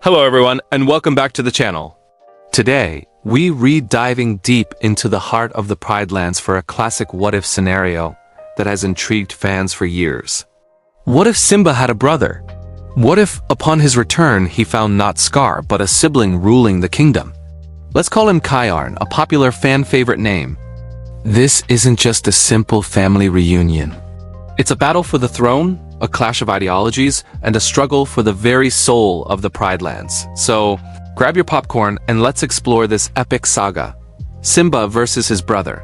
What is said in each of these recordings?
Hello everyone, and welcome back to the channel. Today, we diving deep into the heart of the Pride Lands for a classic what-if scenario that has intrigued fans for years. What if Simba had a brother? What if, upon his return, he found not Scar, but a sibling ruling the kingdom? Let's call him Kion, a popular fan-favorite name. This isn't just a simple family reunion. It's a battle for the throne, a clash of ideologies, and a struggle for the very soul of the Pride Lands. So, grab your popcorn and let's explore this epic saga. Simba versus his brother.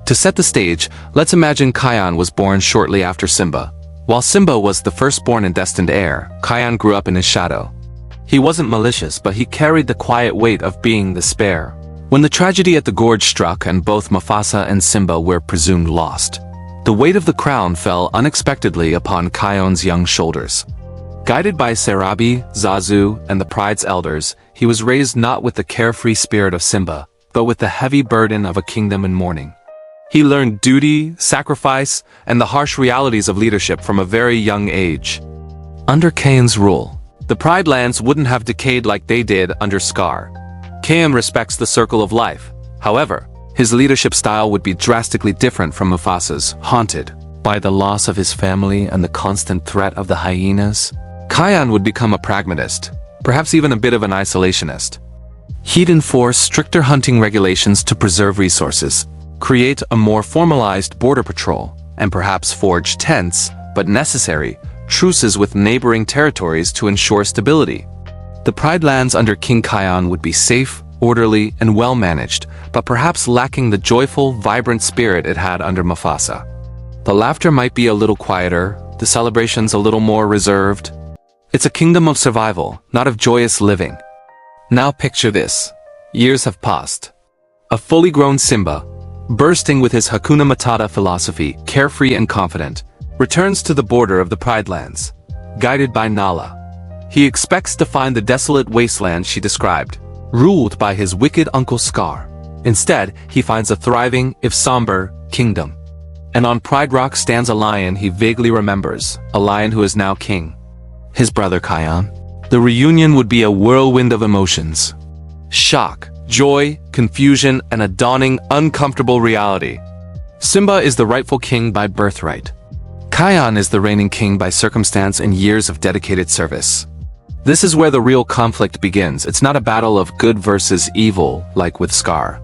To set the stage, let's imagine Kion was born shortly after Simba. While Simba was the firstborn and destined heir, Kion grew up in his shadow. He wasn't malicious, but he carried the quiet weight of being the spare. When the tragedy at the gorge struck and both Mufasa and Simba were presumed lost, the weight of the crown fell unexpectedly upon Kion's young shoulders. Guided by Serabi, Zazu, and the Pride's elders, he was raised not with the carefree spirit of Simba, but with the heavy burden of a kingdom in mourning. He learned duty, sacrifice, and the harsh realities of leadership from a very young age. Under Kion's rule, the Pride Lands wouldn't have decayed like they did under Scar. Kion respects the circle of life. However, his leadership style would be drastically different from Mufasa's. Haunted by the loss of his family and the constant threat of the hyenas, Kion would become a pragmatist, perhaps even a bit of an isolationist. He'd enforce stricter hunting regulations to preserve resources, create a more formalized border patrol, and perhaps forge tense, but necessary, truces with neighboring territories to ensure stability. The Pride Lands under King Kion would be safe, orderly, and well-managed, but perhaps lacking the joyful, vibrant spirit it had under Mufasa. The laughter might be a little quieter, the celebrations a little more reserved. It's a kingdom of survival, not of joyous living. Now picture this. Years have passed. A fully grown Simba, bursting with his Hakuna Matata philosophy, carefree and confident, returns to the border of the Pride Lands, guided by Nala. He expects to find the desolate wasteland she described, ruled by his wicked uncle Scar. Instead, he finds a thriving, if somber, kingdom. And on Pride Rock stands a lion he vaguely remembers, a lion who is now king. His brother Kion. The reunion would be a whirlwind of emotions. Shock, joy, confusion, and a dawning, uncomfortable reality. Simba is the rightful king by birthright. Kion is the reigning king by circumstance and years of dedicated service. This is where the real conflict begins. It's not a battle of good versus evil, like with Scar.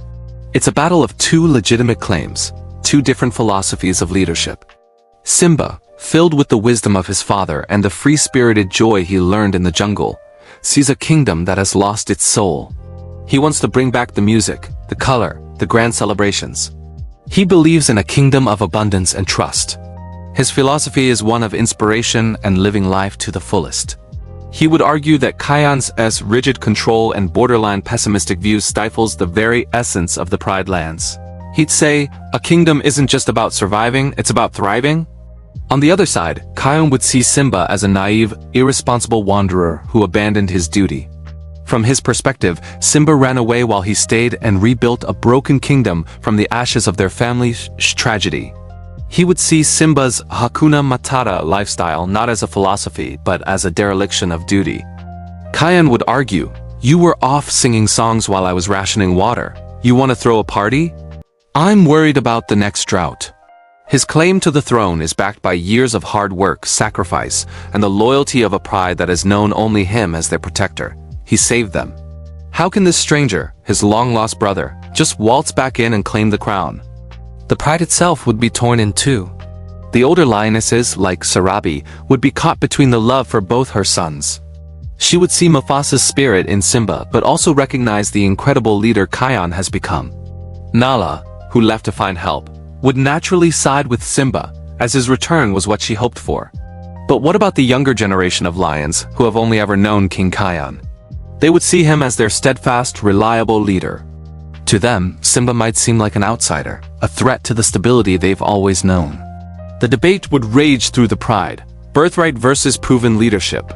It's a battle of two legitimate claims, two different philosophies of leadership. Simba, filled with the wisdom of his father and the free-spirited joy he learned in the jungle, sees a kingdom that has lost its soul. He wants to bring back the music, the color, the grand celebrations. He believes in a kingdom of abundance and trust. His philosophy is one of inspiration and living life to the fullest. He would argue that Kion's rigid control and borderline pessimistic views stifles the very essence of the Pride Lands. He'd say, a kingdom isn't just about surviving, it's about thriving. On the other side, Kion would see Simba as a naive, irresponsible wanderer who abandoned his duty. From his perspective, Simba ran away while he stayed and rebuilt a broken kingdom from the ashes of their family's tragedy. He would see Simba's Hakuna Matata lifestyle not as a philosophy, but as a dereliction of duty. Kion would argue, you were off singing songs while I was rationing water. You want to throw a party? I'm worried about the next drought. His claim to the throne is backed by years of hard work, sacrifice, and the loyalty of a pride that has known only him as their protector. He saved them. How can this stranger, his long-lost brother, just waltz back in and claim the crown? The pride itself would be torn in two. The older lionesses, like Serabi, would be caught between the love for both her sons. She would see Mufasa's spirit in Simba, but also recognize the incredible leader Kion has become. Nala, who left to find help, would naturally side with Simba, as his return was what she hoped for. But what about the younger generation of lions, who have only ever known King Kion? They would see him as their steadfast, reliable leader. To them, Simba might seem like an outsider, a threat to the stability they've always known. The debate would rage through the pride, birthright versus proven leadership,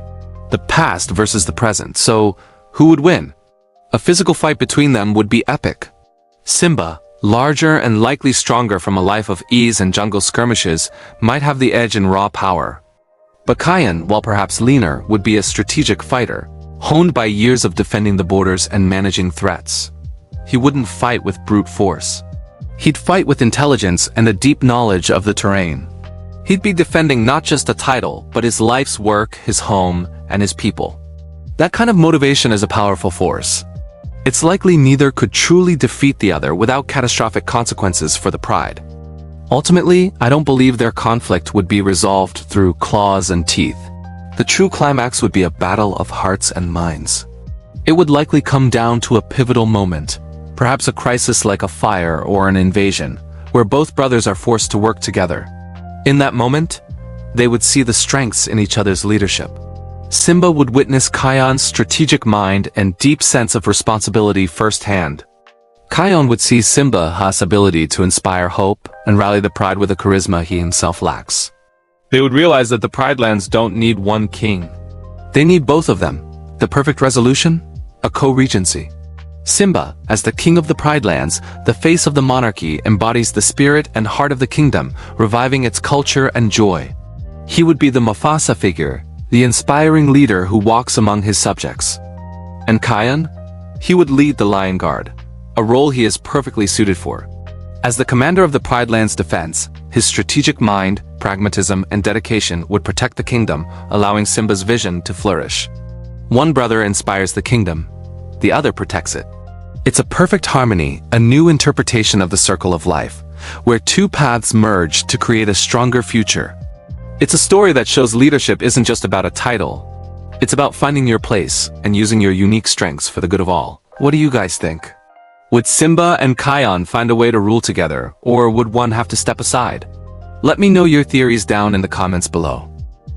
the past versus the present. So, who would win? A physical fight between them would be epic. Simba, larger and likely stronger from a life of ease and jungle skirmishes, might have the edge in raw power. But Kion, while perhaps leaner, would be a strategic fighter, honed by years of defending the borders and managing threats. He wouldn't fight with brute force. He'd fight with intelligence and a deep knowledge of the terrain. He'd be defending not just a title, but his life's work, his home, and his people. That kind of motivation is a powerful force. It's likely neither could truly defeat the other without catastrophic consequences for the pride. Ultimately, I don't believe their conflict would be resolved through claws and teeth. The true climax would be a battle of hearts and minds. It would likely come down to a pivotal moment, perhaps a crisis like a fire or an invasion, where both brothers are forced to work together. In that moment, they would see the strengths in each other's leadership. Simba would witness Kion's strategic mind and deep sense of responsibility firsthand. Kion would see Simba's ability to inspire hope and rally the pride with a charisma he himself lacks. They would realize that the Pride Lands don't need one king. They need both of them. The perfect resolution? A co-regency. Simba, as the king of the Pride Lands, the face of the monarchy, embodies the spirit and heart of the kingdom, reviving its culture and joy. He would be the Mufasa figure, the inspiring leader who walks among his subjects. And Kion? He would lead the Lion Guard, a role he is perfectly suited for. As the commander of the Pride Lands defense, his strategic mind, pragmatism, and dedication would protect the kingdom, allowing Simba's vision to flourish. One brother inspires the kingdom, the other protects it. It's a perfect harmony, a new interpretation of the circle of life, where two paths merge to create a stronger future. It's a story that shows leadership isn't just about a title. It's about finding your place and using your unique strengths for the good of all. What do you guys think? Would Simba and Kion find a way to rule together, or would one have to step aside? Let me know your theories down in the comments below.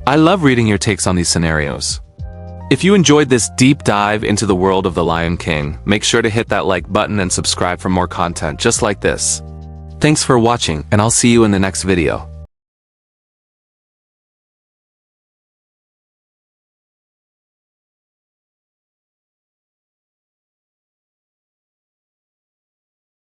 I love reading your takes on these scenarios. If you enjoyed this deep dive into the world of the Lion King, make sure to hit that like button and subscribe for more content just like this. Thanks for watching, and I'll see you in the next video.